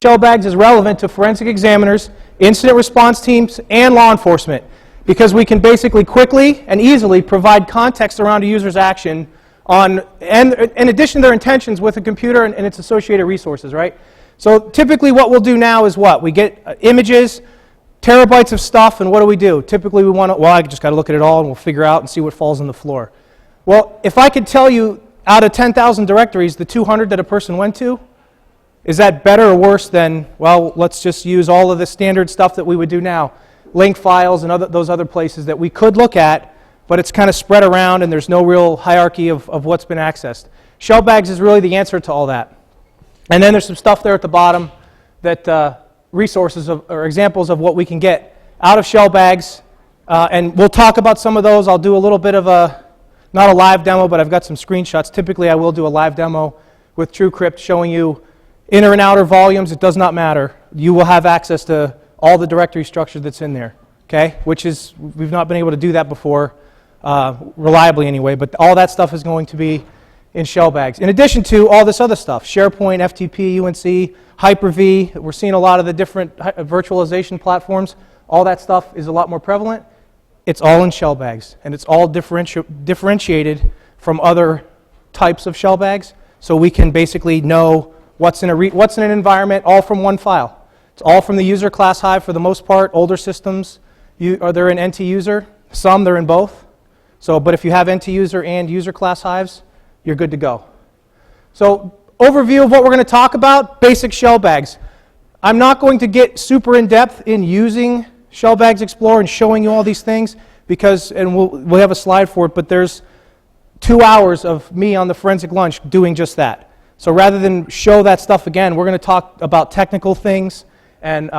ShellBags is relevant to forensic examiners, incident response teams, and law enforcement because we can basically quickly and easily provide context around a user's action and in addition to their intentions with a computer and its associated resources, right? So typically what we'll do now is what? We get images, terabytes of stuff, and what do we do? Typically we want to, well, I just got to look at it all and we'll figure out and see what falls on the floor. Well, if I could tell you out of 10,000 directories, the 200 that a person went to, is that better or worse than, well, let's just use all of the standard stuff that we would do now, link files and those other places that we could look at, but it's kind of spread around and there's no real hierarchy of what's been accessed. ShellBags is really the answer to all that. And then there's some stuff there at the bottom that resources or examples of what we can get out of ShellBags, and we'll talk about some of those. I'll do a little bit of not a live demo, but I've got some screenshots. Typically I will do a live demo with TrueCrypt showing you inner and outer volumes. It does not matter. You will have access to all the directory structure that's in there, okay? Which is, we've not been able to do that before, reliably anyway, but all that stuff is going to be in ShellBags. In addition to all this other stuff, SharePoint, FTP, UNC, Hyper-V, we're seeing a lot of the different virtualization platforms. All that stuff is a lot more prevalent. It's all in ShellBags, and it's all differentiated from other types of ShellBags, so we can basically know what's in an environment, all from one file. It's all from the user class hive for the most part. Older systems, they're in NT user. Some, they're in both. So, but if you have NT user and user class hives, you're good to go. So, overview of what we're going to talk about, basic ShellBags. I'm not going to get super in-depth in using ShellBags Explorer and showing you all these things because, and we'll have a slide for it, but there's 2 hours of me on the forensic lunch doing just that. So rather than show that stuff again, we're going to talk about technical things and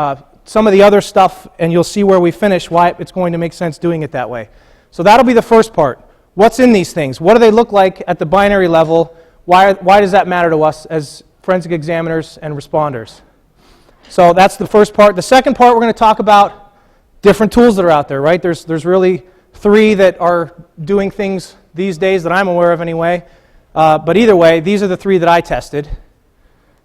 some of the other stuff, and you'll see where we finish why it's going to make sense doing it that way. So that'll be the first part. What's in these things? What do they look like at the binary level? Why does that matter to us as forensic examiners and responders? So that's the first part. The second part, we're going to talk about different tools that are out there, right? There's really 3 that are doing things these days that I'm aware of anyway. But either way, these are the 3 that I tested.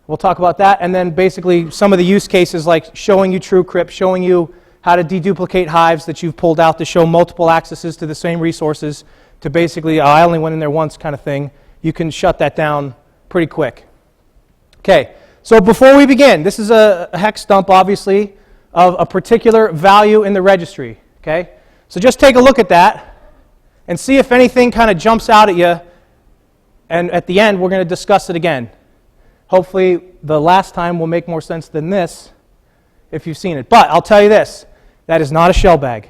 We'll talk about that, and then basically some of the use cases like showing you TrueCrypt, showing you how to deduplicate hives that you've pulled out to show multiple accesses to the same resources to basically, I only went in there once kind of thing. You can shut that down pretty quick. Okay, so before we begin, this is a hex dump, obviously, of a particular value in the registry. Okay, so just take a look at that and see if anything kind of jumps out at you. And at the end, we're going to discuss it again. Hopefully, the last time will make more sense than this if you've seen it. But I'll tell you this, that is not a ShellBag.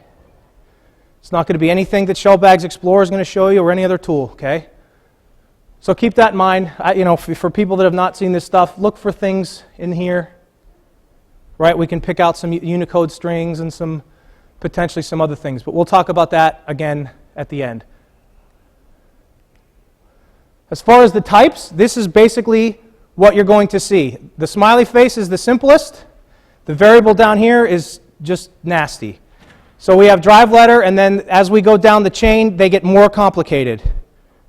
It's not going to be anything that ShellBags Explorer is going to show you or any other tool, okay? So keep that in mind. For people that have not seen this stuff, look for things in here. Right? We can pick out some Unicode strings and potentially some other things. But we'll talk about that again at the end. As far as the types, this is basically what you're going to see. The smiley face is the simplest. The variable down here is just nasty. So we have drive letter, and then as we go down the chain, they get more complicated.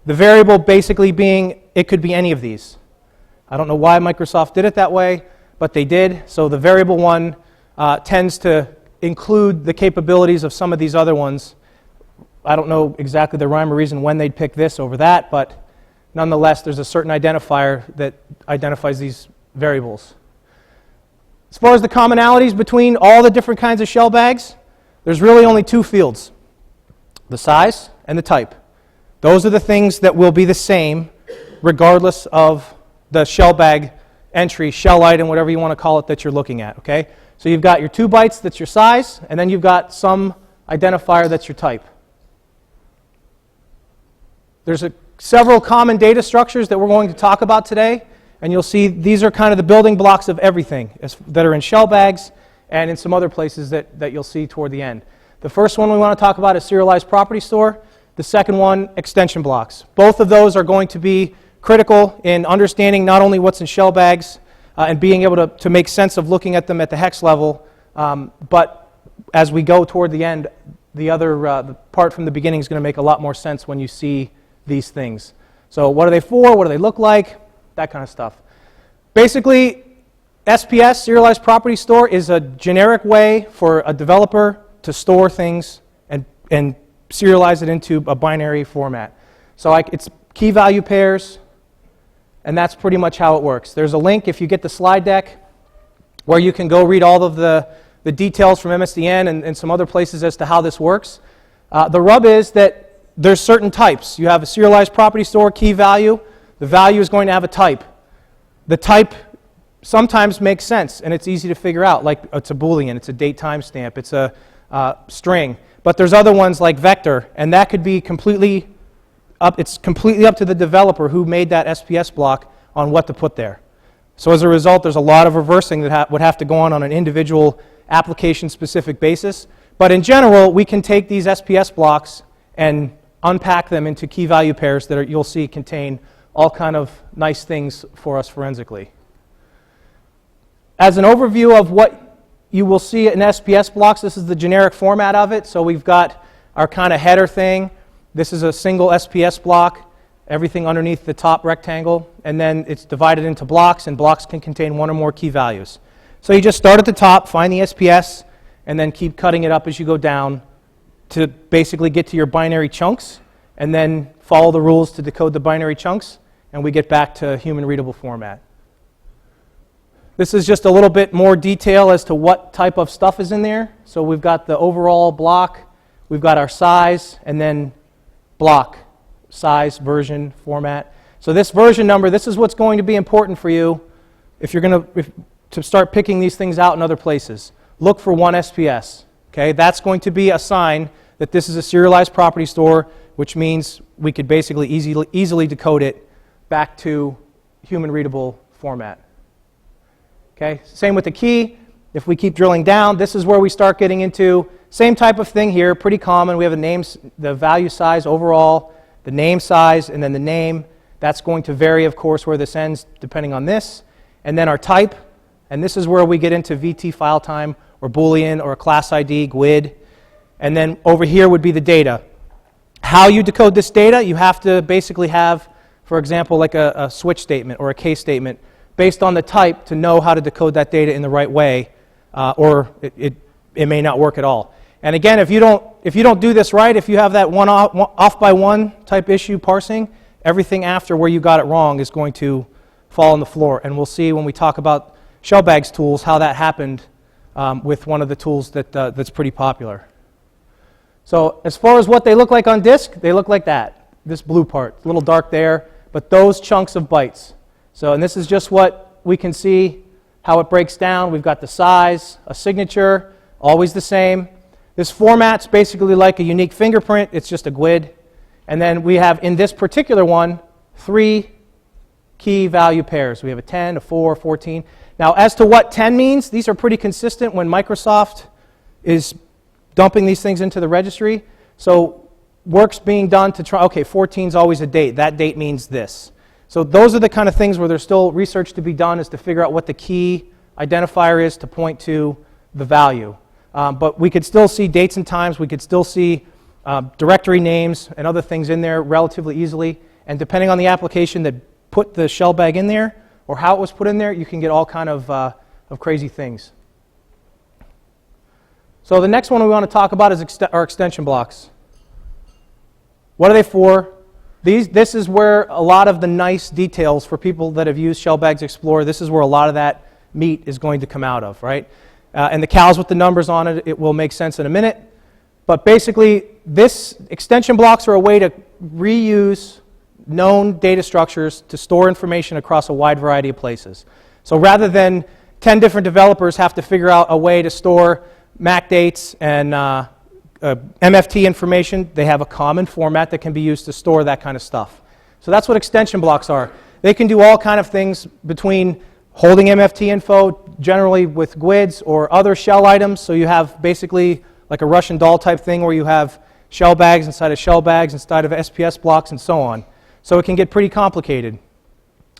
The variable basically being, it could be any of these. I don't know why Microsoft did it that way, but they did. So the variable one tends to include the capabilities of some of these other ones. I don't know exactly the rhyme or reason when they'd pick this over that, but nonetheless, there's a certain identifier that identifies these variables. As far as the commonalities between all the different kinds of ShellBags, there's really only 2 fields, the size and the type. Those are the things that will be the same regardless of the ShellBag entry, shell item, whatever you want to call it that you're looking at, okay? So you've got your 2 bytes, that's your size, and then you've got some identifier that's your type. There's several common data structures that we're going to talk about today, and you'll see these are kind of the building blocks of everything that are in ShellBags and in some other places that you'll see toward the end. The first one we want to talk about is serialized property store. The second one, extension blocks. Both of those are going to be critical in understanding not only what's in ShellBags and being able to make sense of looking at them at the hex level, but as we go toward the end, the part from the beginning is going to make a lot more sense when you see these things. So what are they for? What do they look like? That kind of stuff. Basically, SPS, Serialized Property Store, is a generic way for a developer to store things and serialize it into a binary format. So it's key value pairs, and that's pretty much how it works. There's a link if you get the slide deck where you can go read all of the details from MSDN and some other places as to how this works. The rub is that there's certain types. You have a serialized property store, key value. The value is going to have a type. The type sometimes makes sense, and it's easy to figure out, like it's a Boolean, it's a date timestamp, it's a string. But there's other ones like vector, and that could be completely up to the developer who made that SPS block on what to put there. So as a result, there's a lot of reversing that would have to go on an individual application-specific basis. But in general, we can take these SPS blocks and unpack them into key value pairs that you'll see contain all kind of nice things for us forensically. As an overview of what you will see in SPS blocks, this is the generic format of it. So we've got our kind of header thing. This is a single SPS block, everything underneath the top rectangle, and then it's divided into blocks, and blocks can contain one or more key values. So you just start at the top, find the SPS, and then keep cutting it up as you go down to basically get to your binary chunks, and then follow the rules to decode the binary chunks, and we get back to human readable format. This is just a little bit more detail as to what type of stuff is in there. So we've got the overall block, we've got our size, and then block, size, version, format. So this version number, this is what's going to be important for you if you're going to start picking these things out in other places. Look for one SPS. Okay, that's going to be a sign that this is a serialized property store, which means we could basically easily decode it back to human readable format. Okay, same with the key. If we keep drilling down, this is where we start getting into same type of thing here, pretty common. We have the value size overall, the name size, and then the name. That's going to vary, of course, where this ends depending on this. And then our type, and this is where we get into VT file time or Boolean or a class ID, GUID. And then over here would be the data. How you decode this data, you have to basically have, for example, like a switch statement or a case statement based on the type to know how to decode that data in the right way, or it may not work at all. And again, if you don't do this right, if you have that off by one type issue parsing, everything after where you got it wrong is going to fall on the floor. And we'll see when we talk about ShellBags tools how that happened with one of the tools that's pretty popular. So as far as what they look like on disk, they look like that. This blue part, a little dark there, but those chunks of bytes. So, and this is just what we can see, how it breaks down. We've got the size, a signature, always the same. This format's basically like a unique fingerprint. It's just a GUID. And then we have, in this particular one, 3 key value pairs. We have a 10, a 4, 14. Now, as to what 10 means, these are pretty consistent when Microsoft is dumping these things into the registry. So work's being done to try, okay, 14 is always a date. That date means this. So those are the kind of things where there's still research to be done, is to figure out what the key identifier is to point to the value. But we could still see dates and times. We could still see directory names and other things in there relatively easily. And depending on the application that put the ShellBag in there or how it was put in there, you can get all kind of crazy things. So the next one we want to talk about is our extension blocks. What are they for? This is where a lot of the nice details for people that have used ShellBags Explorer, this is where a lot of that meat is going to come out of, right? And the cows with the numbers on it, it will make sense in a minute. But basically, this extension blocks are a way to reuse known data structures to store information across a wide variety of places. So rather than 10 different developers have to figure out a way to store MAC dates and MFT information, they have a common format that can be used to store that kind of stuff. So that's what extension blocks are. They can do all kind of things between holding MFT info, generally with GUIDs or other shell items. So you have basically like a Russian doll type thing where you have ShellBags inside of ShellBags inside of SPS blocks and so on. So it can get pretty complicated.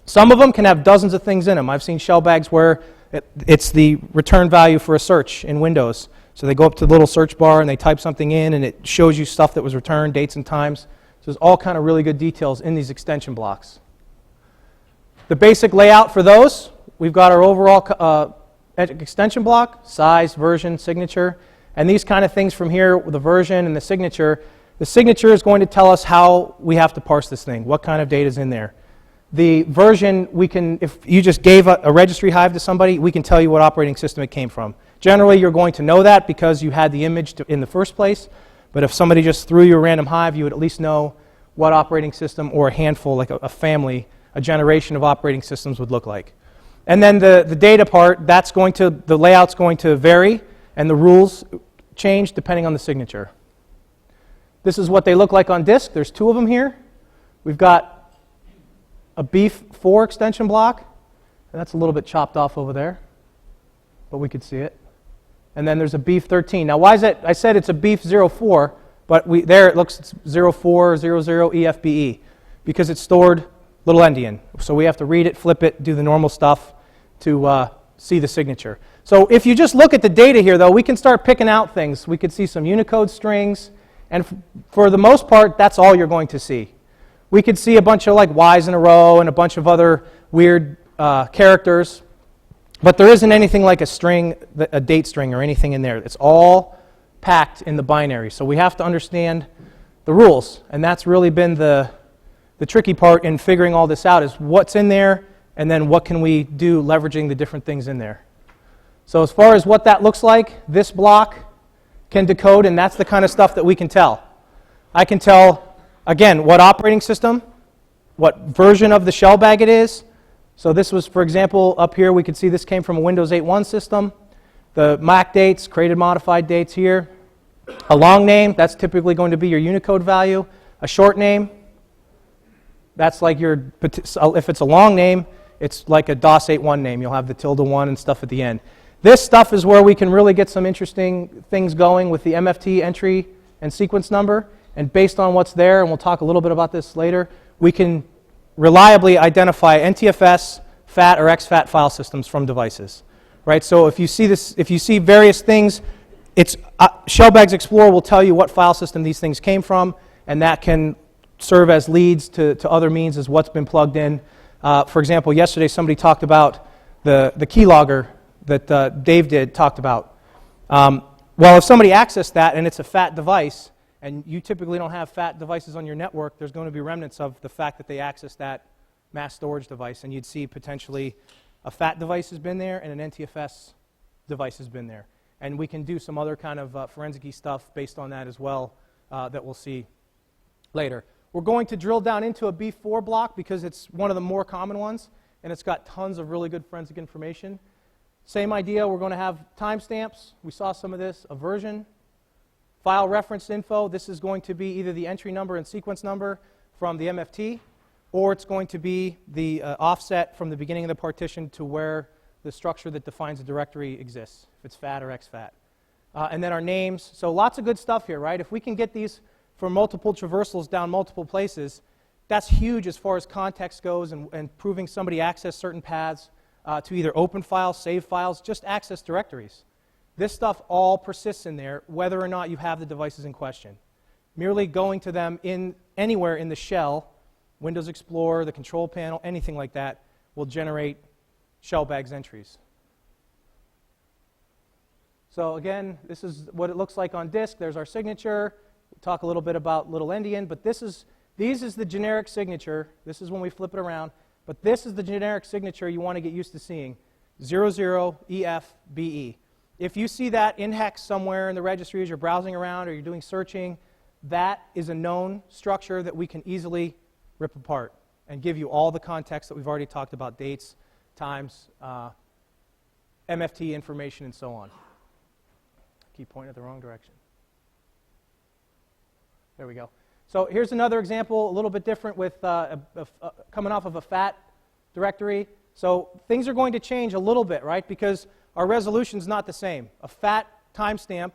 Some of them can have dozens of things in them. I've seen ShellBags where it's the return value for a search in Windows. So they go up to the little search bar and they type something in and it shows you stuff that was returned, dates and times. So there's all kind of really good details in these extension blocks. The basic layout for those, we've got our overall extension block, size, version, signature, and these kind of things from here, the version and the signature. The signature is going to tell us how we have to parse this thing, what kind of data is in there. The version, we can, if you just gave a registry hive to somebody, we can tell you what operating system it came from. Generally, you're going to know that because you had the image in the first place, but if somebody just threw you a random hive, you would at least know what operating system or a handful, like a family, a generation of operating systems would look like. And then the data part, the layout's going to vary, and the rules change depending on the signature. This is what they look like on disk. There's two of them here. We've got a BEEF4 extension block, and that's a little bit chopped off over there, but we could see it. And then there's a BEEF13. Now, why is it? I said it's a BEEF04, but there it looks it's 0400 EFBE because it's stored little endian. So we have to read it, flip it, do the normal stuff to see the signature. So if you just look at the data here, though, we can start picking out things. We could see some Unicode strings, and for the most part, that's all you're going to see. We could see a bunch of like Y's in a row and a bunch of other weird characters, but there isn't anything like a string, a date string or anything in there. It's all packed in the binary. So we have to understand the rules, and that's really been the tricky part in figuring all this out, is what's in there and then what can we do leveraging the different things in there. So as far as what that looks like, this block can decode, and that's the kind of stuff that we can tell. I can tell, again, what operating system, what version of the ShellBag it is. So this was, for example, up here we could see this came from a Windows 8.1 system. The MAC dates, created modified dates here. A long name, that's typically going to be your Unicode value. A short name, that's like your, if it's a long name, it's like a DOS 8.1 name. You'll have the tilde1 and stuff at the end. This stuff is where we can really get some interesting things going with the MFT entry and sequence number. And based on what's there, and we'll talk a little bit about this later, we can reliably identify NTFS, FAT, or exFAT file systems from devices. Right? So if you see this, if you see various things, it's ShellBags Explorer will tell you what file system these things came from, and that can serve as leads to other means as what's been plugged in. For example, yesterday somebody talked about the keylogger that Dave talked about. Well, if somebody accessed that and it's a FAT device, and you typically don't have FAT devices on your network, there's going to be remnants of the fact that they accessed that mass storage device, and you'd see potentially a FAT device has been there and an NTFS device has been there. And we can do some other kind of forensic-y stuff based on that as well that we'll see later. We're going to drill down into a BEEF4 block because it's one of the more common ones, and it's got tons of really good forensic information. Same idea, we're going to have timestamps. We saw some of this, a version, file reference info. This is going to be either the entry number and sequence number from the MFT, or it's going to be the offset from the beginning of the partition to where the structure that defines a directory exists, if it's FAT or exFAT. And then our names. So lots of good stuff here, right? If we can get these from multiple traversals down multiple places, that's huge as far as context goes and proving somebody accessed certain paths to either open files, save files, just access directories. This stuff all persists in there whether or not you have the devices in question. Merely going to them anywhere in the shell, Windows Explorer, the control panel, anything like that, will generate ShellBags entries. So again, this is what it looks like on disk. There's our signature. We'll talk a little bit about little endian, but this is the generic signature. This is when we flip it around. But this is the generic signature you want to get used to seeing, 00EFBE. If you see that in hex somewhere in the registry as you're browsing around or you're doing searching, that is a known structure that we can easily rip apart and give you all the context that we've already talked about, dates, times, MFT information, and so on. Keep pointing at the wrong direction. There we go. So here's another example, a little bit different with coming off of a FAT directory. So things are going to change a little bit, right? Because our resolution's not the same. A FAT timestamp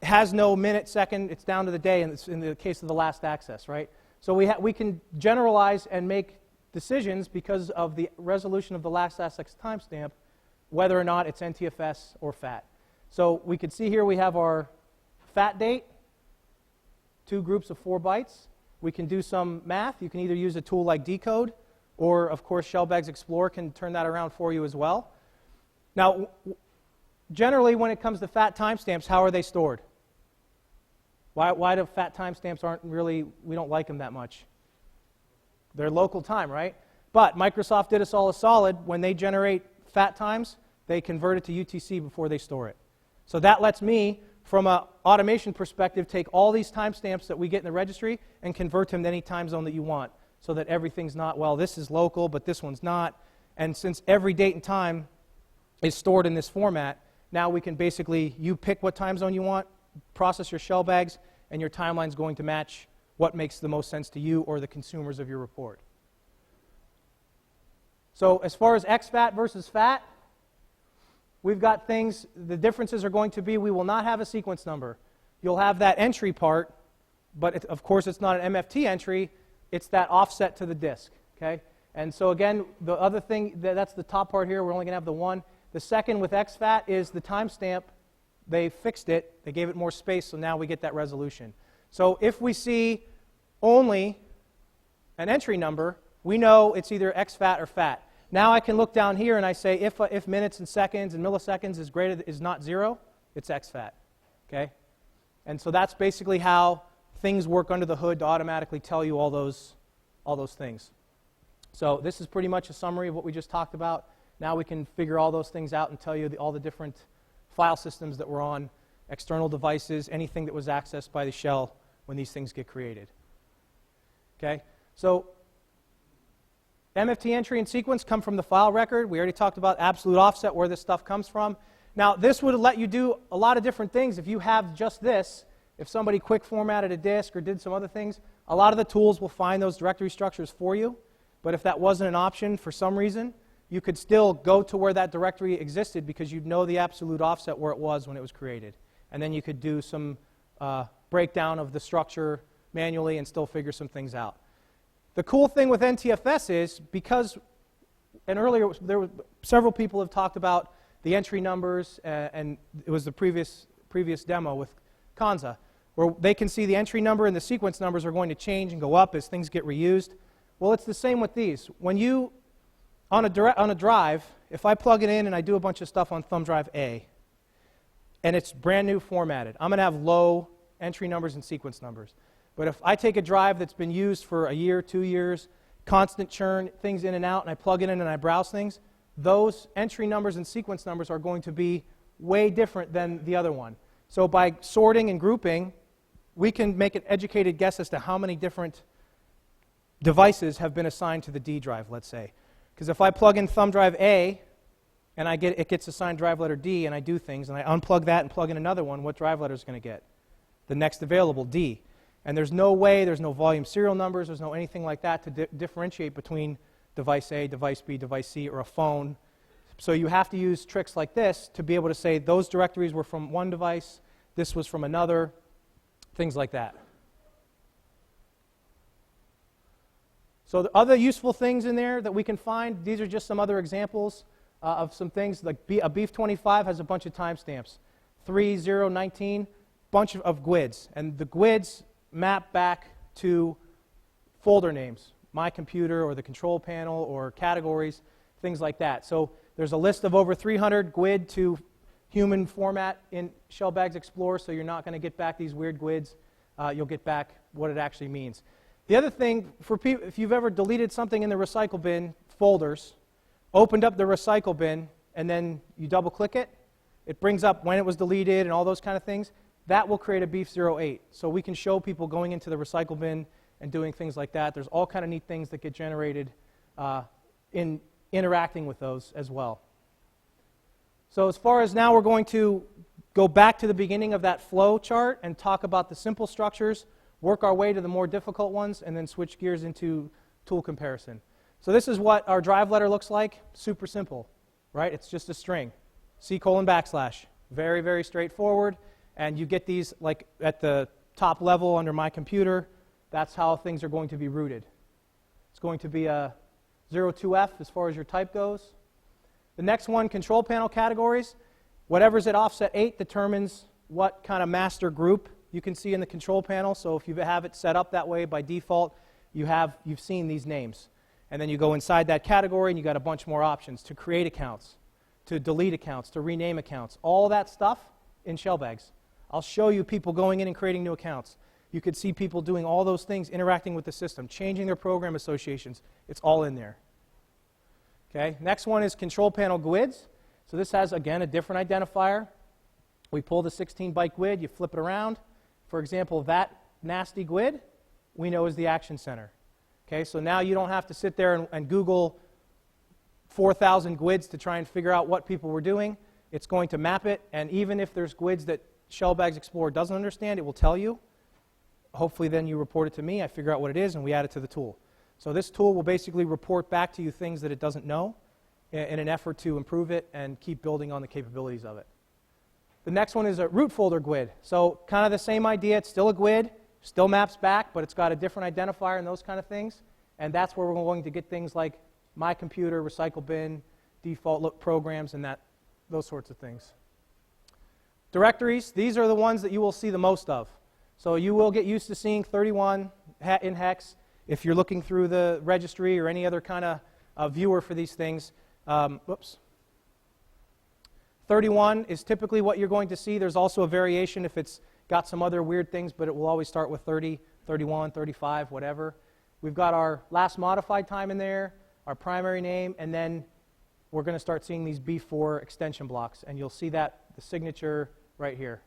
has no minute, second, it's down to the day, and it's in the case of the last access, right? So we can generalize and make decisions because of the resolution of the last access timestamp, whether or not it's NTFS or FAT. So we can see here we have our FAT date, 2 groups of 4 bytes. We can do some math. You can either use a tool like Decode, or of course ShellBags Explorer can turn that around for you as well. Now, generally when it comes to FAT timestamps, how are they stored? Why do FAT timestamps aren't really, we don't like them that much? They're local time, right? But Microsoft did us all a solid. When they generate FAT times, they convert it to UTC before they store it. So that lets me, from an automation perspective, take all these timestamps that we get in the registry and convert them to any time zone that you want, so that everything's not, well, this is local, but this one's not. And since every date and time is stored in this format, now we can basically, you pick what time zone you want, process your ShellBags, and your timeline's going to match what makes the most sense to you or the consumers of your report. So as far as exFAT versus FAT, we've got things, the differences are going to be, we will not have a sequence number. You'll have that entry part, but of course it's not an MFT entry, it's that offset to the disk, okay? And so again, the other thing, that's the top part here, we're only going to have the one. The second with exFAT is the timestamp. They fixed it, they gave it more space, so now we get that resolution. So if we see only an entry number, we know it's either exFAT or FAT. Now I can look down here and I say if minutes and seconds and milliseconds is not 0, it's exFAT, okay? And so that's basically how things work under the hood to automatically tell you all those things. So this is pretty much a summary of what we just talked about. Now we can figure all those things out and tell you all the different file systems that were on external devices, anything that was accessed by the shell when these things get created. Okay? So MFT entry and sequence come from the file record. We already talked about absolute offset, where this stuff comes from. Now, this would let you do a lot of different things. If you have just this, if somebody quick formatted a disk or did some other things, a lot of the tools will find those directory structures for you. But if that wasn't an option for some reason, you could still go to where that directory existed because you'd know the absolute offset where it was when it was created. And then you could do some breakdown of the structure manually and still figure some things out. The cool thing with NTFS is because, and earlier there were several people have talked about the entry numbers, and it was the previous demo with Kanza, where they can see the entry number and the sequence numbers are going to change and go up as things get reused. Well, it's the same with these. When you, on a drive, if I plug it in and I do a bunch of stuff on thumb drive A, and it's brand new formatted, I'm going to have low entry numbers and sequence numbers. But if I take a drive that's been used for a year, 2 years, constant churn, things in and out, and I plug it in and I browse things, those entry numbers and sequence numbers are going to be way different than the other one. So by sorting and grouping, we can make an educated guess as to how many different devices have been assigned to the D drive, let's say. Because if I plug in thumb drive A, and it gets assigned drive letter D, and I do things, and I unplug that and plug in another one, what drive letter is going to get? The next available, D. And there's no way, there's no volume serial numbers, there's no anything like that to differentiate between device A, device B, device C, or a phone. So you have to use tricks like this to be able to say those directories were from one device, this was from another, things like that. So the other useful things in there that we can find, these are just some other examples of some things, like a Beef 25 has a bunch of timestamps. 3, 0, 19, bunch of GUIDs. And the GUIDs map back to folder names, my computer or the control panel or categories, things like that. So there's a list of over 300 GUID to human format in ShellBags Explorer, so you're not going to get back these weird GUIDs. You'll get back what it actually means. The other thing, for people, if you've ever deleted something in the recycle bin folders, opened up the recycle bin, and then you double-click it, it brings up when it was deleted and all those kind of things. That will create a Beef 08. So we can show people going into the recycle bin and doing things like that. There's all kind of neat things that get generated in interacting with those as well. So as far as now, we're going to go back to the beginning of that flow chart and talk about the simple structures, work our way to the more difficult ones, and then switch gears into tool comparison. So this is what our drive letter looks like. Super simple, right? It's just a string, C:\\. Very, very straightforward. And you get these like at the top level under my computer. That's how things are going to be routed. It's going to be a 02F as far as your type goes. The next one, control panel categories. Whatever's at offset 8 determines what kind of master group you can see in the control panel. So if you have it set up that way by default, you've seen these names. And then you go inside that category and you got a bunch more options to create accounts, to delete accounts, to rename accounts. All that stuff in ShellBags. I'll show you people going in and creating new accounts. You could see people doing all those things, interacting with the system, changing their program associations. It's all in there. Okay, next one is control panel GUIDs. So this has, again, a different identifier. We pull the 16-byte GUID, you flip it around. For example, that nasty GUID we know is the action center. Okay, so now you don't have to sit there and Google 4,000 GUIDs to try and figure out what people were doing. It's going to map it, and even if there's GUIDs that ShellBags Explorer doesn't understand, it will tell you. Hopefully then you report it to me, I figure out what it is, and we add it to the tool. So this tool will basically report back to you things that it doesn't know in an effort to improve it and keep building on the capabilities of it. The next one is a root folder GUID. So kind of the same idea, it's still a GUID, still maps back, but it's got a different identifier and those kind of things. And that's where we're going to get things like My Computer, Recycle Bin, default look programs, and those sorts of things. Directories, these are the ones that you will see the most of. So you will get used to seeing 31 in hex. If you're looking through the registry or any other kind of viewer for these things, 31 is typically what you're going to see. There's also a variation if it's got some other weird things, but it will always start with 30, 31, 35, whatever. We've got our last modified time in there, our primary name, and then we're going to start seeing these B4 extension blocks, and you'll see that, the signature right here.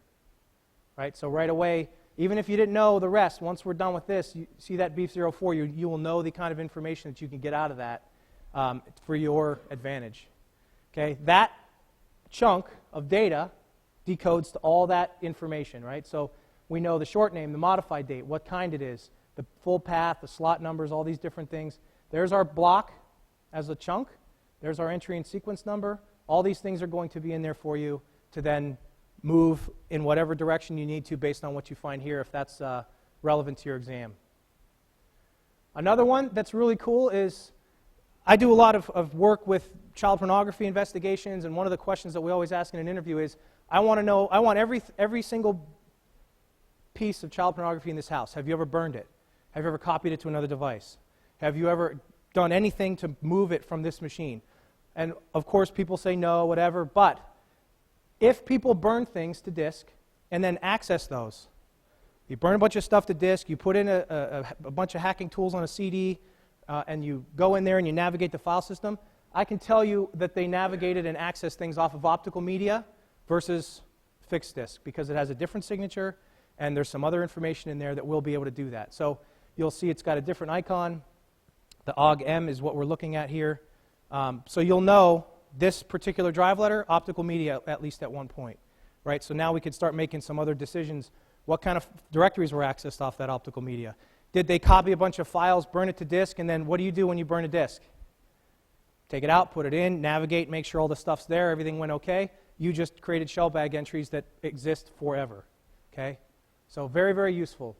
Right? So right away, even if you didn't know the rest, once we're done with this, you see that B04, you will know the kind of information that you can get out of that for your advantage. Okay? That chunk of data decodes to all that information, right? So we know the short name, the modified date, what kind it is, the full path, the slot numbers, all these different things. There's our block as a chunk. There's our entry and sequence number. All these things are going to be in there for you to then move in whatever direction you need to based on what you find here, if that's relevant to your exam. Another one that's really cool is I do a lot of work with child pornography investigations, and one of the questions that we always ask in an interview is, I want to know, I want every single piece of child pornography in this house. Have you ever burned it? Have you ever copied it to another device? Have you ever done anything to move it from this machine? And of course people say no, whatever, but if people burn things to disk and then access those, you burn a bunch of stuff to disk, you put in a bunch of hacking tools on a CD, and you go in there and you navigate the file system, I can tell you that they navigated and accessed things off of optical media versus fixed disk, because it has a different signature and there's some other information in there that will be able to do that. So you'll see it's got a different icon. The OGM is what we're looking at here. So you'll know this particular drive letter, optical media, at least at one point. Right? So now we could start making some other decisions. What kind of directories were accessed off that optical media? Did they copy a bunch of files, burn it to disk, and then what do you do when you burn a disk? Take it out, put it in, navigate, make sure all the stuff's there, everything went okay. You just created ShellBag entries that exist forever. Okay? So very, very useful.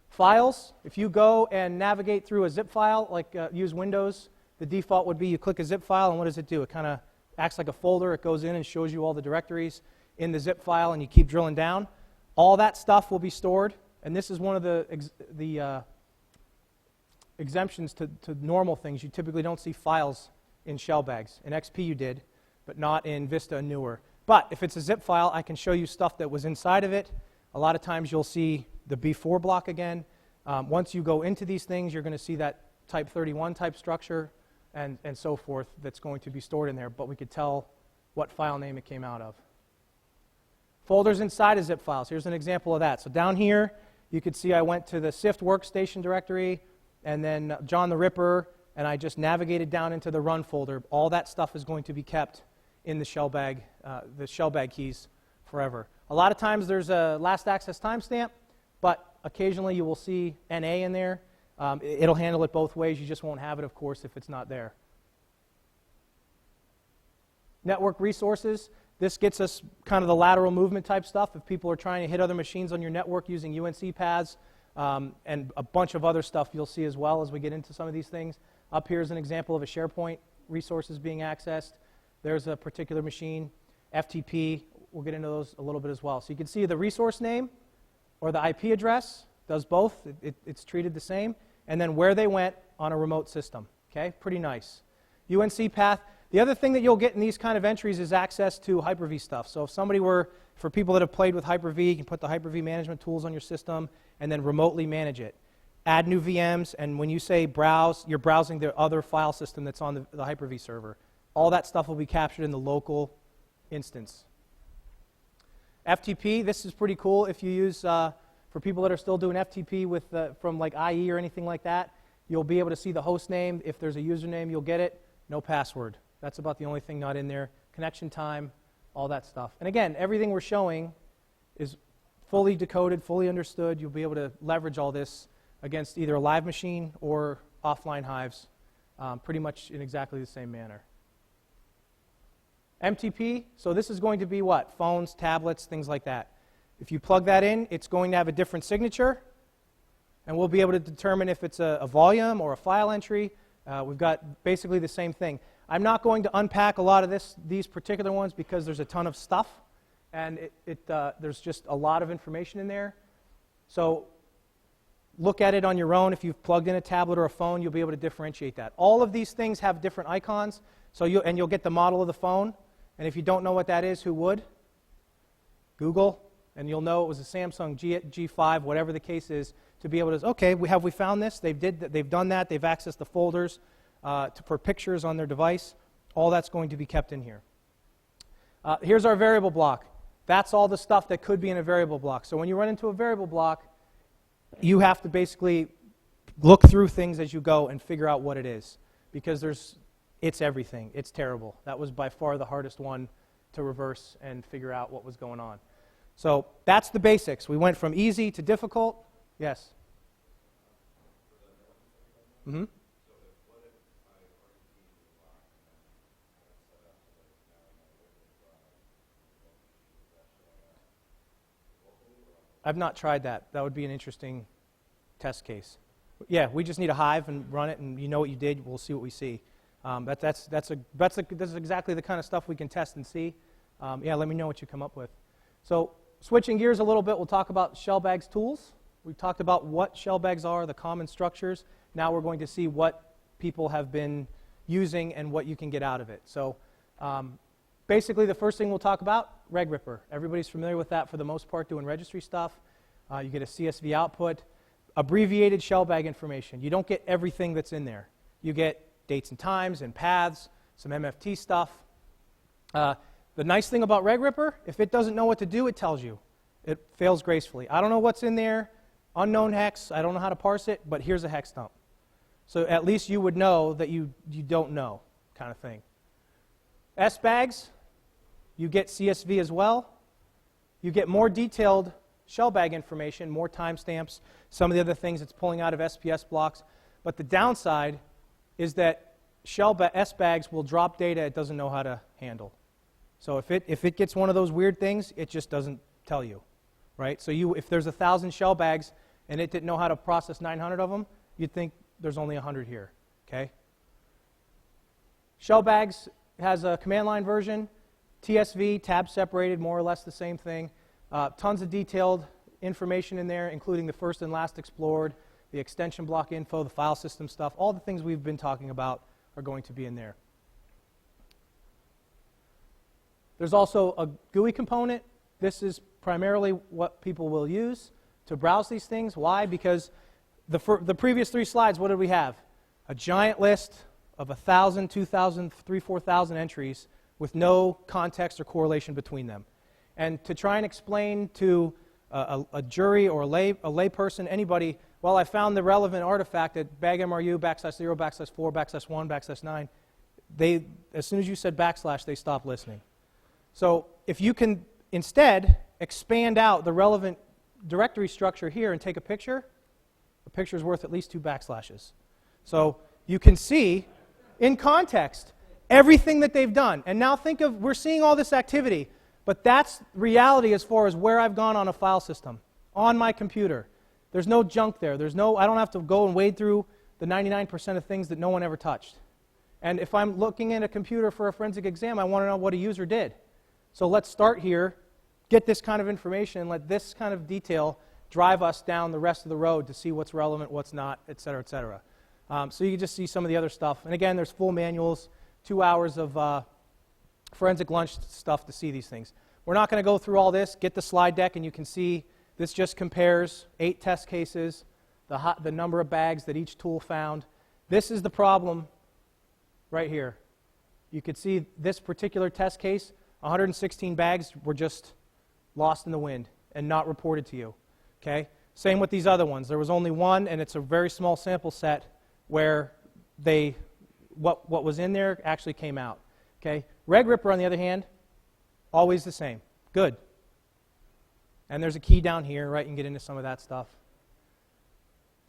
Files, if you go and navigate through a zip file, like use Windows, the default would be you click a zip file, and what does it do? It kind of acts like a folder. It goes in and shows you all the directories in the zip file, and you keep drilling down. All that stuff will be stored, and this is one of the exemptions to normal things. You typically don't see files in ShellBags. In XP you did, but not in Vista and newer. But if it's a zip file, I can show you stuff that was inside of it. A lot of times you'll see the B4 block again. Once you go into these things, you're going to see that type 31 type structure and so forth that's going to be stored in there, but we could tell what file name it came out of. Folders inside of zip files. Here's an example of that. So down here, you could see I went to the SIFT workstation directory, and then John the Ripper, and I just navigated down into the run folder. All that stuff is going to be kept in the ShellBag keys forever. A lot of times there's a last access timestamp, but occasionally you will see NA in there. It'll handle it both ways. You just won't have it, of course, if it's not there. Network resources. This gets us kind of the lateral movement type stuff. If people are trying to hit other machines on your network using UNC paths, and a bunch of other stuff you'll see as well as we get into some of these things. Up here is an example of a SharePoint resources being accessed. There's a particular machine, FTP. We'll get into those a little bit as well. So you can see the resource name or the IP address does both. It's treated the same. And then where they went on a remote system. Okay, pretty nice. UNC path. The other thing that you'll get in these kind of entries is access to Hyper-V stuff. So if somebody were, for people that have played with Hyper-V, you can put the Hyper-V management tools on your system and then remotely manage it. Add new VMs, and when you say browse, you're browsing the other file system that's on the Hyper-V server. All that stuff will be captured in the local instance. FTP, this is pretty cool if you use, for people that are still doing FTP with, from like IE or anything like that, you'll be able to see the host name. If there's a username, you'll get it. No password. That's about the only thing not in there. Connection time, all that stuff. And again, everything we're showing is fully decoded, fully understood. You'll be able to leverage all this against either a live machine or offline hives, pretty much in exactly the same manner. MTP, so this is going to be what? Phones, tablets, things like that. If you plug that in, it's going to have a different signature, and we'll be able to determine if it's a volume or a file entry. We've got basically the same thing. I'm not going to unpack a lot of these particular ones because there's a ton of stuff, and there's just a lot of information in there. So look at it on your own. If you've plugged in a tablet or a phone, you'll be able to differentiate that. All of these things have different icons, so you'll get the model of the phone. And if you don't know what that is, who would? Google, and you'll know it was a Samsung G5, whatever the case is, to be able to, okay, have we found this? They've done that. They've accessed the folders for pictures on their device. All that's going to be kept in here. Here's our variable block. That's all the stuff that could be in a variable block. So when you run into a variable block, you have to basically look through things as you go and figure out what it is, because it's everything. It's terrible. That was by far the hardest one to reverse and figure out what was going on. So that's the basics. We went from easy to difficult. Yes? Mm-hmm. I've not tried that. That would be an interesting test case. Yeah, we just need a hive and run it, and you know what you did. We'll see what we see. That's exactly the kind of stuff we can test and see. Yeah, let me know what you come up with. So switching gears a little bit, we'll talk about ShellBags tools. We talked about what ShellBags are, the common structures. Now we're going to see what people have been using and what you can get out of it. So basically the first thing we'll talk about, Reg Ripper. Everybody's familiar with that for the most part, doing registry stuff. You get a CSV output. Abbreviated ShellBag information. You don't get everything that's in there. You get dates and times and paths, some MFT stuff. The nice thing about Reg Ripper, if it doesn't know what to do, it tells you. It fails gracefully. I don't know what's in there, unknown hex, I don't know how to parse it, but here's a hex dump. So at least you would know that you don't know, kind of thing. SBags, you get CSV as well. You get more detailed ShellBag information, more timestamps, some of the other things it's pulling out of SPS blocks. But the downside is that SBags will drop data it doesn't know how to handle. So if it gets one of those weird things, it just doesn't tell you, right? So if there's 1,000 ShellBags and it didn't know how to process 900 of them, you'd think there's only 100 here, okay? ShellBags has a command line version, TSV, tab separated, more or less the same thing. Tons of detailed information in there, including the first and last explored, the extension block info, the file system stuff, all the things we've been talking about are going to be in there. There's also a GUI component. This is primarily what people will use to browse these things. Why? Because the previous 3 slides, what did we have? A giant list of 1,000, 2,000, 3,000, 4,000 entries with no context or correlation between them. And to try and explain to a jury or a lay person, anybody, well, I found the relevant artifact at bagMRU \0 \4 \1 \9, as soon as you said backslash, they stopped listening. So if you can instead expand out the relevant directory structure here and take a picture is worth at least 2 backslashes. So you can see in context everything that they've done. And now think of, we're seeing all this activity, but that's reality as far as where I've gone on a file system, on my computer. There's no junk there. I don't have to go and wade through the 99% of things that no one ever touched. And if I'm looking at a computer for a forensic exam, I want to know what a user did. So let's start here, get this kind of information, and let this kind of detail drive us down the rest of the road to see what's relevant, what's not, et cetera, et cetera. So you can just see some of the other stuff. And again, there's full manuals, 2 hours of forensic lunch stuff to see these things. We're not going to go through all this. Get the slide deck, and you can see this just compares 8 test cases, the number of bags that each tool found. This is the problem right here. You could see this particular test case, 116 bags were just lost in the wind and not reported to you. Okay? Same with these other ones. There was only one, and it's a very small sample set where what was in there actually came out. Okay? Reg Ripper, on the other hand, always the same. Good. And there's a key down here, right? You can get into some of that stuff.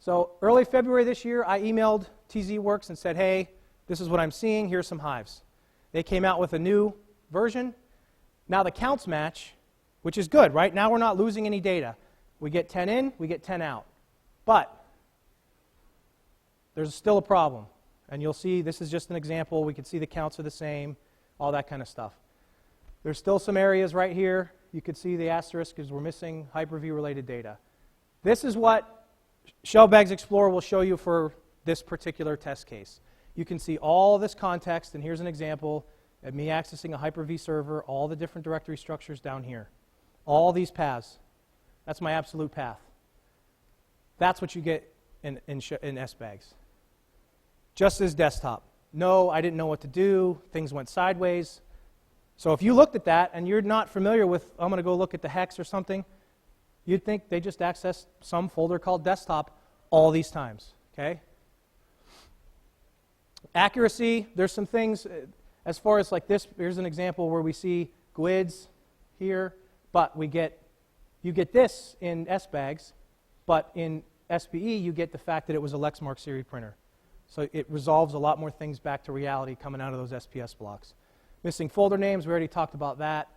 So early February this year, I emailed TZWorks and said, hey, this is what I'm seeing. Here's some hives. They came out with a new version. Now the counts match, which is good, right? Now we're not losing any data. We get 10 in, we get 10 out. But there's still a problem. And you'll see, this is just an example. We can see the counts are the same, all that kind of stuff. There's still some areas right here. You could see the asterisk because we're missing Hyper-V related data. This is what ShellBags Explorer will show you for this particular test case. You can see all this context, and here's an example of me accessing a Hyper-V server, all the different directory structures down here. All these paths. That's my absolute path. That's what you get in SBags. Just as desktop. No, I didn't know what to do. Things went sideways. So if you looked at that and you're not familiar with, I'm going to go look at the hex or something, you'd think they just accessed some folder called desktop all these times. Okay? Accuracy, there's some things as far as like this. Here's an example where we see GUIDs here, but you get this in SBags, but in SBE you get the fact that it was a Lexmark series printer. So it resolves a lot more things back to reality coming out of those SPS blocks. Missing folder names, we already talked about that.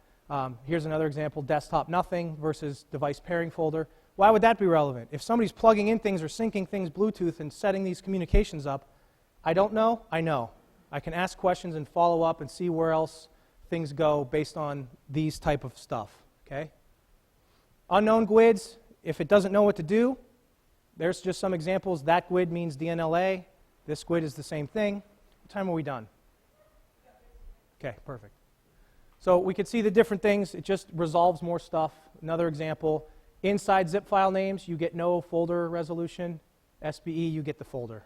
Here's another example, desktop nothing versus device pairing folder. Why would that be relevant? If somebody's plugging in things or syncing things Bluetooth and setting these communications up, I don't know, I know. I can ask questions and follow up and see where else things go based on these type of stuff. Okay? Unknown GUIDs, if it doesn't know what to do, there's just some examples. That GUID means DNLA. This GUID is the same thing. What time are we done? Okay, perfect. So we could see the different things. It just resolves more stuff. Another example, inside zip file names, you get no folder resolution. SBE, you get the folder.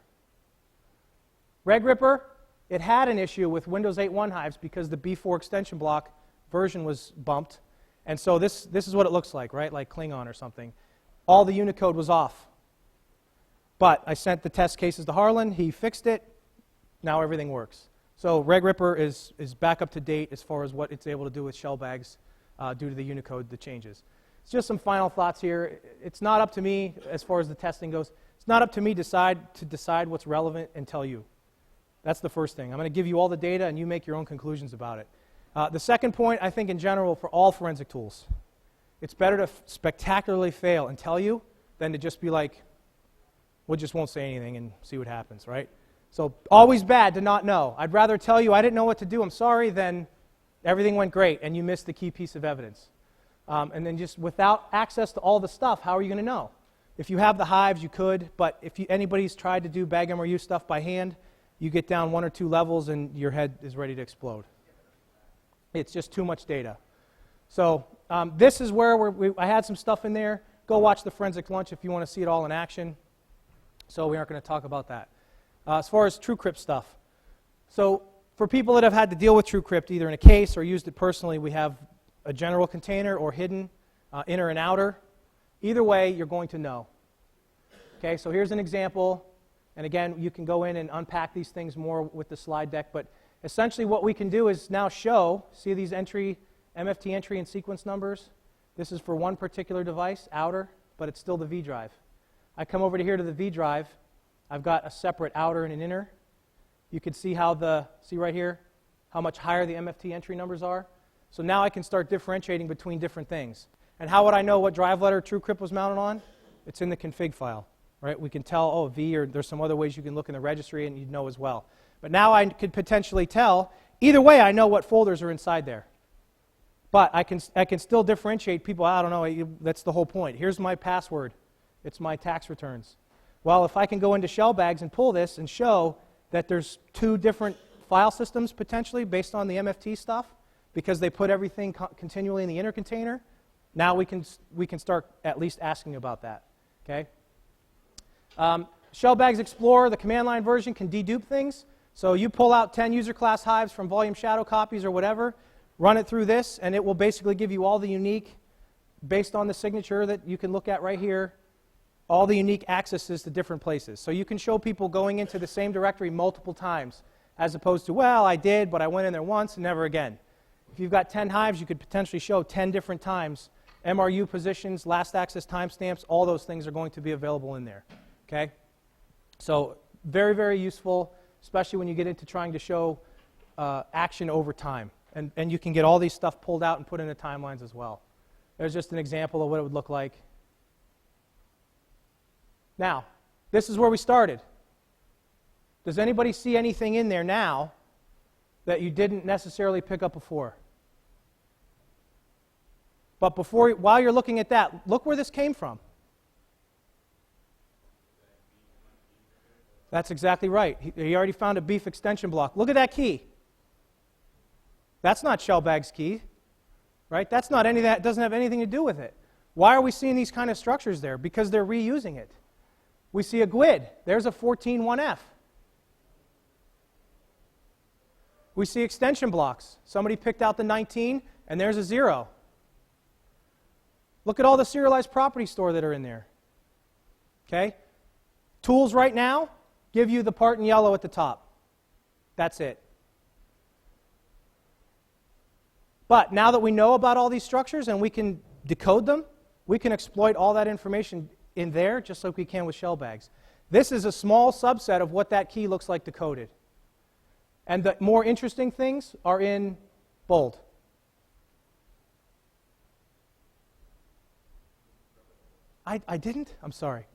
Reg Ripper, it had an issue with Windows 8.1 hives because the B4 extension block version was bumped. And so this is what it looks like, right? Like Klingon or something. All the Unicode was off. But I sent the test cases to Harlan. He fixed it. Now everything works. So Reg Ripper is back up to date as far as what it's able to do with ShellBags due to the Unicode, the changes. It's just some final thoughts here. It's not up to me as far as the testing goes. It's not up to me to decide what's relevant and tell you. That's the first thing. I'm going to give you all the data and you make your own conclusions about it. The second point, I think in general for all forensic tools, it's better to spectacularly fail and tell you than to just be like, we just won't say anything and see what happens, right? So always bad to not know. I'd rather tell you I didn't know what to do, I'm sorry, than everything went great and you missed the key piece of evidence. And then just without access to all the stuff, how are you going to know? If you have the hives, you could, but if anybody's tried to do bag MRU stuff by hand, you get down 1 or 2 levels and your head is ready to explode. It's just too much data. So this is where I had some stuff in there. Go watch the forensic lunch if you want to see it all in action. So we aren't going to talk about that. As far as TrueCrypt stuff. So for people that have had to deal with TrueCrypt either in a case or used it personally, we have a general container or hidden, inner and outer. Either way, you're going to know. Okay, so here's an example. And again, you can go in and unpack these things more with the slide deck. But essentially what we can do is now show, see these MFT entry and sequence numbers? This is for one particular device, outer, but it's still the V drive. I come over to here to the V drive. I've got a separate outer and an inner. You can see see right here, how much higher the MFT entry numbers are. So now I can start differentiating between different things. And how would I know what drive letter TrueCrypt was mounted on? It's in the config file, right? We can tell, oh, V, or there's some other ways you can look in the registry and you'd know as well. But now I could potentially tell, either way I know what folders are inside there. But I can still differentiate people. I don't know, that's the whole point. Here's my password. It's my tax returns. Well, if I can go into ShellBags and pull this and show that there's 2 different file systems potentially based on the MFT stuff, because they put everything continually in the inner container, now we can start at least asking about that. Okay. ShellBags Explorer, the command line version, can dedupe things. So you pull out 10 user class hives from volume shadow copies or whatever, run it through this, and it will basically give you all the unique, based on the signature that you can look at right here, all the unique accesses to different places. So you can show people going into the same directory multiple times, as opposed to, well, I did, but I went in there once and never again. If you've got 10 hives, you could potentially show 10 different times. MRU positions, last access timestamps, all those things are going to be available in there. Okay? So very, very useful, especially when you get into trying to show action over time. And you can get all these stuff pulled out and put into timelines as well. There's just an example of what it would look like. Now, this is where we started. Does anybody see anything in there now that you didn't necessarily pick up before? But while you're looking at that, look where this came from. That's exactly right. He already found a beef extension block. Look at that key. That's not ShellBag's key, right? That's not any of that. Doesn't have anything to do with it. Why are we seeing these kind of structures there? Because they're reusing it. We see a GUID. There's a 14.1F. We see extension blocks. Somebody picked out the 19, and there's a 0. Look at all the serialized property store that are in there. Okay? Tools right now give you the part in yellow at the top. That's it. But now that we know about all these structures and we can decode them, we can exploit all that information in there just like we can with ShellBags. This is a small subset of what that key looks like decoded. And the more interesting things are in bold. I didn't? I'm sorry.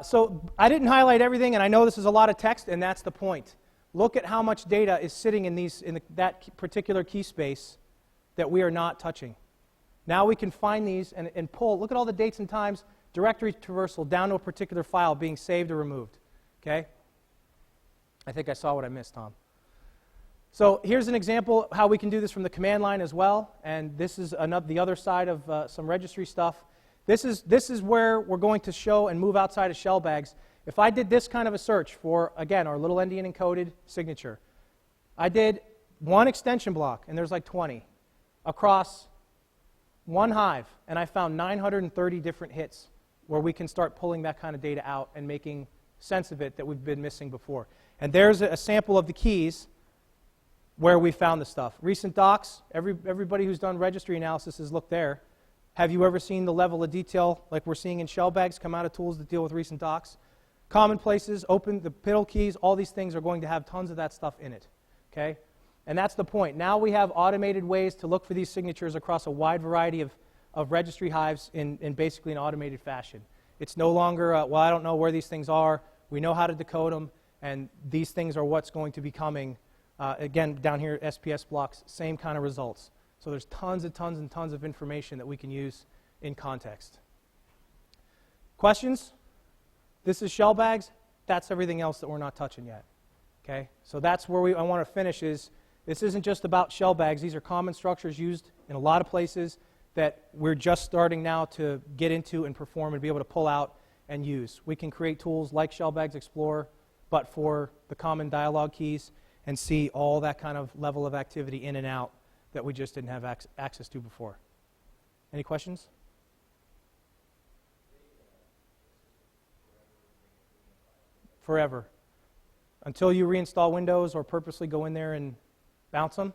So I didn't highlight everything, and I know this is a lot of text, and that's the point. Look at how much data is sitting in that particular key space that we are not touching. Now we can find these and pull. Look at all the dates and times, directory traversal down to a particular file being saved or removed. Okay? I think I saw what I missed, Tom. So here's an example how we can do this from the command line as well, and this is the other side of some registry stuff. This is where we're going to show and move outside of ShellBags. If I did this kind of a search for, again, our little endian encoded signature, I did one extension block, and there's like 20, across one hive, and I found 930 different hits where we can start pulling that kind of data out and making sense of it that we've been missing before. And there's a sample of the keys where we found the stuff. Recent docs, everybody who's done registry analysis has looked there. Have you ever seen the level of detail like we're seeing in ShellBags come out of tools that deal with recent docs? Common places, open, the piddle keys, all these things are going to have tons of that stuff in it. Okay? And that's the point. Now we have automated ways to look for these signatures across a wide variety of registry hives in basically an automated fashion. It's no longer, well, I don't know where these things are. We know how to decode them, and these things are what's going to be coming. Again, down here, SPS blocks, same kind of results. So there's tons and tons and tons of information that we can use in context. Questions? This is ShellBags. That's everything else that we're not touching yet. Okay? So that's where I want to finish is, this isn't just about ShellBags. These are common structures used in a lot of places that we're just starting now to get into and perform and be able to pull out and use. We can create tools like ShellBags Explorer, but for the common dialog keys, and see all that kind of level of activity in and out that we just didn't have access to before. Any questions? Forever. Until you reinstall Windows or purposely go in there and bounce them,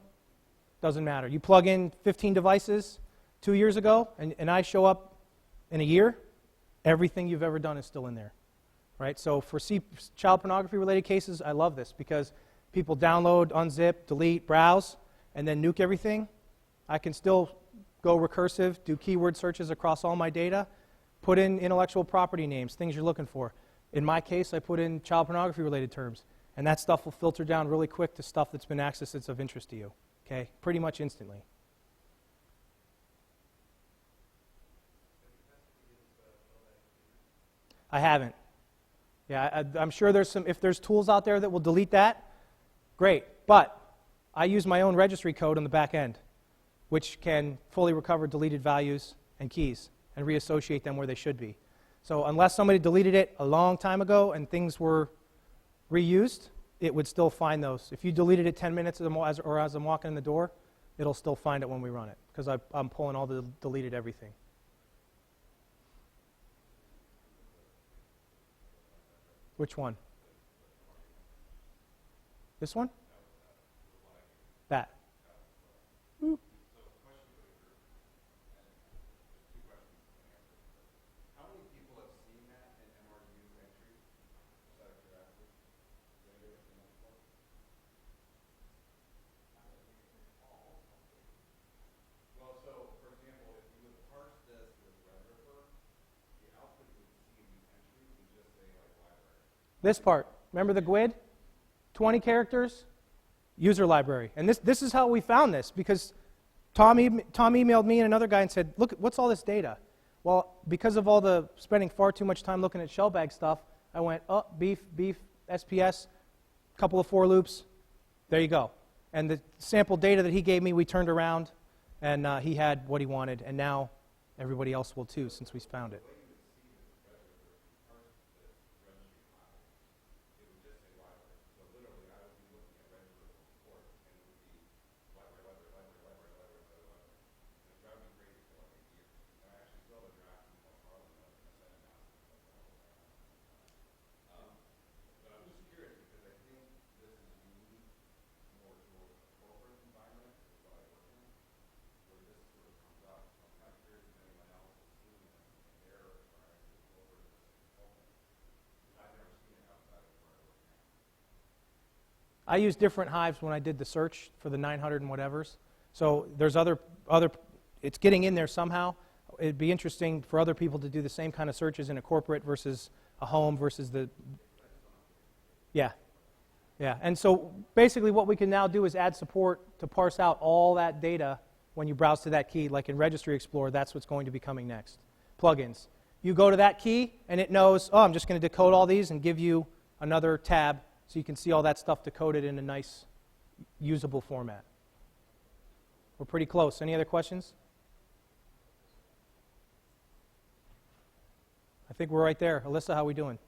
doesn't matter. You plug in 15 devices 2 years ago, and I show up in a year, everything you've ever done is still in there. Right? So for child pornography related cases, I love this because people download, unzip, delete, browse, and then nuke everything. I can still go recursive, do keyword searches across all my data, put in intellectual property names, things you're looking for. In my case, I put in child pornography related terms, and that stuff will filter down really quick to stuff that's been accessed that's of interest to you. Okay? Pretty much instantly. I haven't. Yeah, I'm sure there's some, if there's tools out there that will delete that, great. But I use my own registry code on the back end, which can fully recover deleted values and keys and reassociate them where they should be. So unless somebody deleted it a long time ago and things were reused, it would still find those. If you deleted it 10 minutes or as I'm walking in the door, it'll still find it when we run it, because I'm pulling all the deleted everything. Which one? This one? That. Ooh. This part, remember the GUID? 20 characters, user library. And this is how we found this, because Tom emailed me and another guy and said, look, what's all this data? Well, because of all the spending far too much time looking at ShellBag stuff, I went, oh, beef, SPS, couple of for loops, there you go. And the sample data that he gave me, we turned around, and he had what he wanted, and now everybody else will too, since we found it. I use different hives when I did the search for the 900 and whatevers. So there's other, it's getting in there somehow. It'd be interesting for other people to do the same kind of searches in a corporate versus a home versus the, yeah. And so basically what we can now do is add support to parse out all that data when you browse to that key, like in Registry Explorer. That's what's going to be coming next. Plugins. You go to that key and it knows, oh, I'm just going to decode all these and give you another tab so you can see all that stuff decoded in a nice, usable format. We're pretty close. Any other questions? I think we're right there. Alyssa, how are we doing?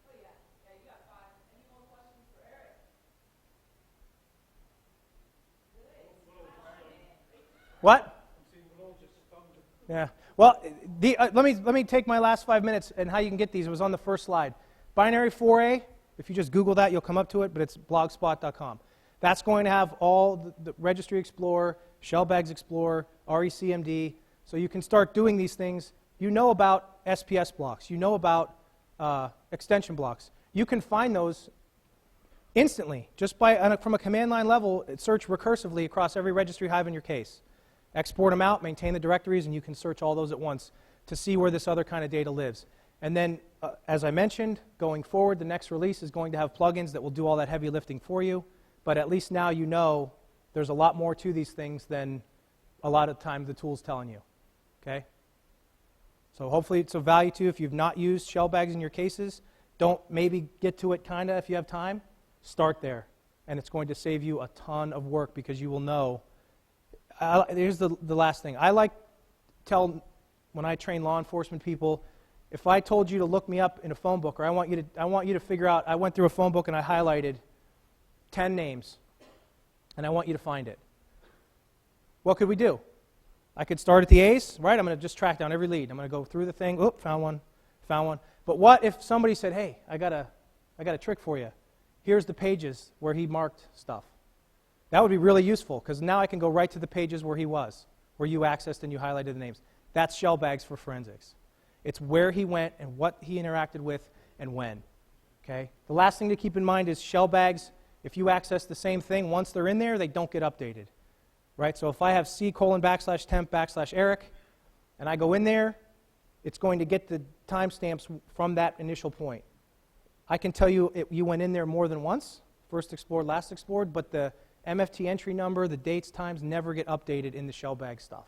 Oh, yeah. Yeah, you got 5. Any more questions for Eric? What? Yeah. Well, let me take my last 5 minutes and how you can get these. It was on the first slide. Binary 4A. If you just Google that, you'll come up to it, but it's blogspot.com. That's going to have all the Registry Explorer, ShellBags Explorer, RECMD, so you can start doing these things. You know about SPS blocks. You know about extension blocks. You can find those instantly, just by from a command line level, search recursively across every registry hive in your case. Export them out, maintain the directories, and you can search all those at once to see where this other kind of data lives. And then, as I mentioned, going forward, the next release is going to have plugins that will do all that heavy lifting for you. But at least now you know there's a lot more to these things than a lot of times the tool's telling you. Okay? So hopefully it's of value to you. If you've not used ShellBags in your cases, don't maybe get to it kind of if you have time. Start there. And it's going to save you a ton of work because you will know. Here's the last thing. I like to tell, when I train law enforcement people, if I told you to look me up in a phone book, or I want you to figure out, I went through a phone book and I highlighted 10 names, and I want you to find it. What could we do? I could start at the A's, right? I'm going to just track down every lead. I'm going to go through the thing. Oop, found one. But what if somebody said, hey, I got a trick for you. Here's the pages where he marked stuff. That would be really useful, because now I can go right to the pages where he was, where you accessed and you highlighted the names. That's ShellBags for forensics. It's where he went and what he interacted with and when. Okay? The last thing to keep in mind is ShellBags, if you access the same thing, once they're in there, they don't get updated. Right? So if I have C:\temp\Eric, and I go in there, it's going to get the timestamps from that initial point. I can tell you you went in there more than once, first explored, last explored, but the MFT entry number, the dates, times never get updated in the ShellBag stuff.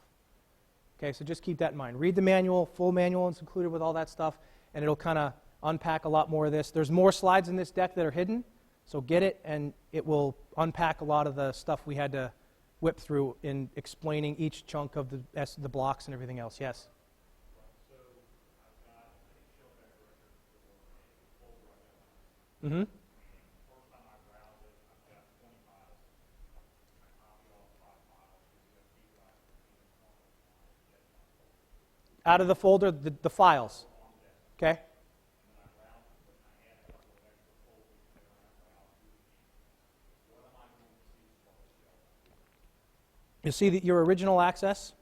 Okay, so just keep that in mind. Read the manual, full manual is included with all that stuff, and it'll kind of unpack a lot more of this. There's more slides in this deck that are hidden, so get it, and it will unpack a lot of the stuff we had to whip through in explaining each chunk of the blocks and everything else. Yes? Mm-hmm. Out of the folder, the files. Okay? You'll see that your original access,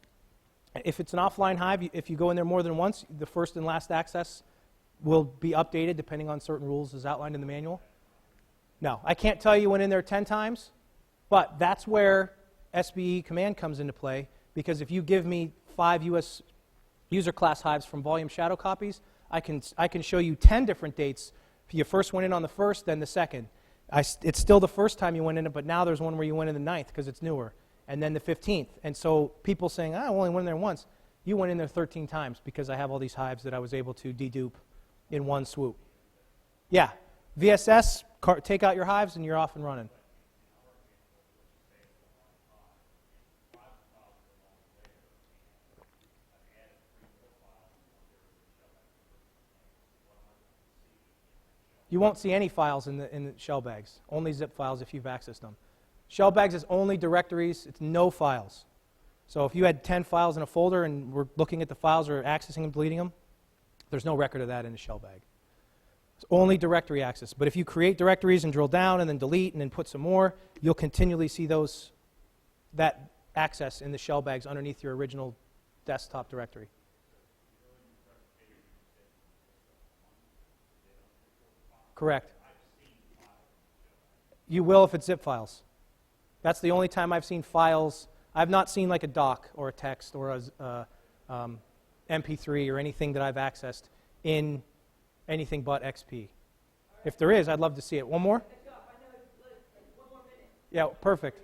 if it's an offline hive, if you go in there more than once, the first and last access will be updated depending on certain rules as outlined in the manual. No, I can't tell you went in there 10 times, but that's where SBE command comes into play, because if you give me 5 US user class hives from volume shadow copies, I can show you 10 different dates. If you first went in on the first, then the second. It's still the first time you went in it, but now there's one where you went in the 9th because it's newer, and then the 15th. And so people saying, I only went in there once. You went in there 13 times because I have all these hives that I was able to dedupe in one swoop. Yeah, VSS, take out your hives and you're off and running. You won't see any files in the ShellBags, only zip files if you've accessed them. ShellBags is only directories, it's no files. So if you had 10 files in a folder and we're looking at the files or accessing them, deleting them, there's no record of that in the ShellBag. It's only directory access. But if you create directories and drill down and then delete and then put some more, you'll continually see that access in the ShellBags underneath your original desktop directory. Correct. You will if it's zip files. That's the only time I've seen files. I've not seen like a doc or a text or a MP3 or anything that I've accessed in anything but XP. If there is, I'd love to see it. One more? Yeah, perfect.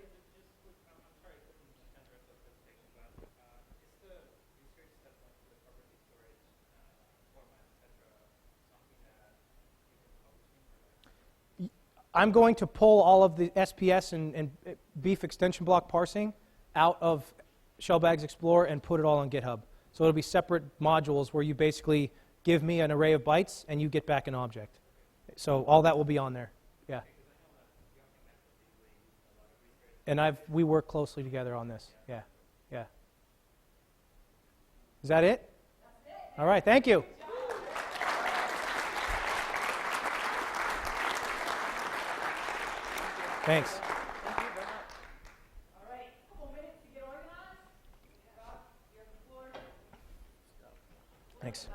I'm going to pull all of the SPS and beef extension block parsing out of ShellBags Explorer and put it all on GitHub. So it'll be separate modules where you basically give me an array of bytes and you get back an object. So all that will be on there. Yeah. And we work closely together on this. Yeah. Yeah. Is that it? That's it. All right. Thank you. Thanks. Thank you very much. All right, a couple minutes to get organized. You have the floor. Thanks.